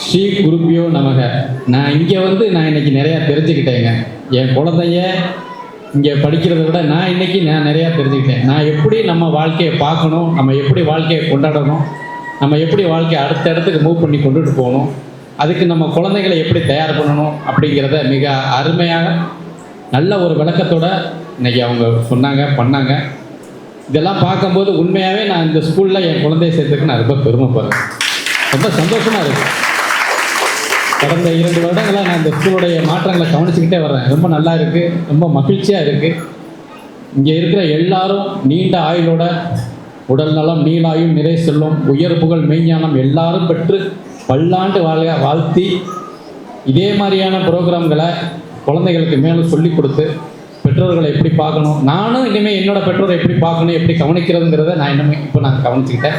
ஸ்ரீ குருப்பியோ நமக. நான் இங்கே நான் இன்னைக்கு நிறையா தெரிஞ்சுக்கிட்டேங்க. என் குழந்தைய இங்கே படிக்கிறத விட நான் நிறையா தெரிஞ்சுக்கிட்டேன். நான் எப்படி நம்ம வாழ்க்கையை பார்க்கணும், நம்ம எப்படி வாழ்க்கையை கொண்டாடணும், நம்ம எப்படி வாழ்க்கையை அடுத்த இடத்துக்கு மூவ் பண்ணி கொண்டுட்டு போகணும், அதுக்கு நம்ம குழந்தைகளை எப்படி தயார் பண்ணணும் அப்படிங்கிறத மிக அருமையாக நல்ல ஒரு விளக்கத்தோடு இன்றைக்கி அவங்க சொன்னாங்க, பண்ணாங்க. இதெல்லாம் பார்க்கும்போது உண்மையாகவே நான் இந்த ஸ்கூலில் என் குழந்தைய சேர்த்துக்கு நான் ரொம்ப பெருமைப்படுறேன். ரொம்ப சந்தோஷமாக இருக்குது. கடந்த 2 வருடங்களாக நான் இந்த ஸ்கூலுடைய மாற்றங்களை கவனிச்சுக்கிட்டே வர்றேன். ரொம்ப நல்லா இருக்குது, ரொம்ப மகிழ்ச்சியாக இருக்குது. இங்கே இருக்கிற எல்லாரும் நீண்ட ஆயுளோட, உடல் நலம், நீளாயும், நிறை செல்வம், உயர் புகழ், மெய்ஞானம் எல்லாரும் பெற்று பல்லாண்டு வாழ்த்தி இதே மாதிரியான ப்ரோக்ராம்களை குழந்தைகளுக்கு மேலும் சொல்லி கொடுத்து பெற்றோர்களை எப்படி பார்க்கணும், நானும் இனிமேல் என்னோடய பெற்றோரை எப்படி பார்க்கணும், எப்படி கவனிக்கிறதுங்கிறத நான் இப்போ நான் கவனிச்சுக்கிட்டேன்.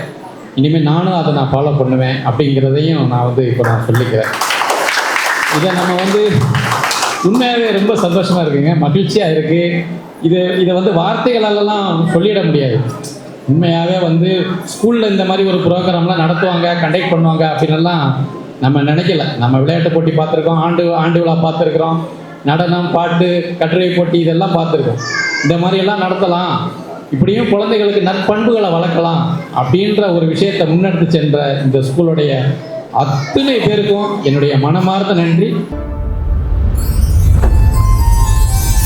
இனிமேல் நானும் அதை நான் ஃபாலோ பண்ணுவேன் அப்படிங்கிறதையும் நான் இப்போ நான் சொல்லிக்கிறேன். இதை நம்ம உண்மையாகவே ரொம்ப சந்தோஷமாக இருக்குங்க, மகிழ்ச்சியாக இருக்குது. இதை வார்த்தைகளெல்லாம் சொல்லிட முடியாது. உண்மையாகவே ஸ்கூலில் இந்த மாதிரி ஒரு ப்ரோக்ராம்லாம் நடத்துவாங்க, கண்டக்ட் பண்ணுவாங்க அப்படின்னெல்லாம் நம்ம நினைக்கல. நம்ம விளையாட்டு போட்டி பார்த்துருக்கோம், ஆண்டு விழா பார்த்துருக்குறோம், நடனம், பாட்டு, கட்டுரை போட்டி இதெல்லாம் பார்த்துருக்கோம். இந்த மாதிரியெல்லாம் நடத்தலாம், இப்படியும் குழந்தைகளுக்கு நற்பண்புகளை வளர்க்கலாம் அப்படின்ற ஒரு விஷயத்தை முன்னெடுத்து சென்ற இந்த ஸ்கூலுடைய அத்தனை பேருக்கும் என்னுடைய மனமார்ந்த நன்றி.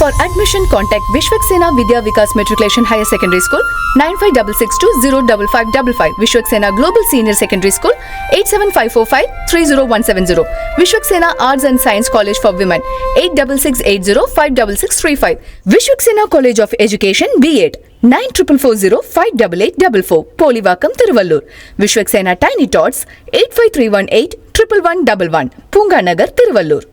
For admission, contact Vishwaksena Vidya Vikas Matriculation Higher Secondary School 9566205555, Vishwaksena Global Senior Secondary School 87545-30170, Vishwaksena Arts and Science College for Women 8680566635, Vishwaksena College of Education B.Ed 9440588844, Polivakam, Tiruvallur, Vishwaksena Tiny Tots 85318 11111, Punga Nagar, Tiruvallur.